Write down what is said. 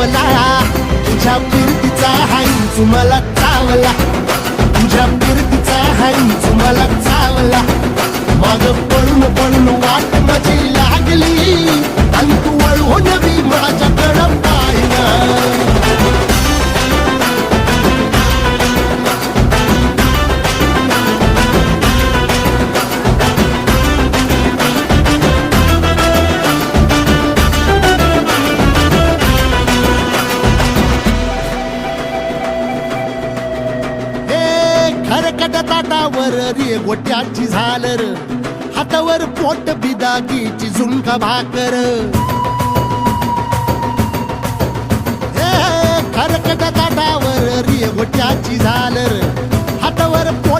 चावला, तुझ्या फिरतीचा हाईच मला चावला, तुझ्या फिरतीचा हाईच मला चावला. माग पळून पळून वाट माझी लागली आणि तू वळून बी माझ्याकडं पाहिना. खरकट ताटावर रे गोट्याची झालर, हातावर पोट बिदागीची झुणका भाकर. खरकट ताटावर रे गोट्याची झालर, हातावर पोट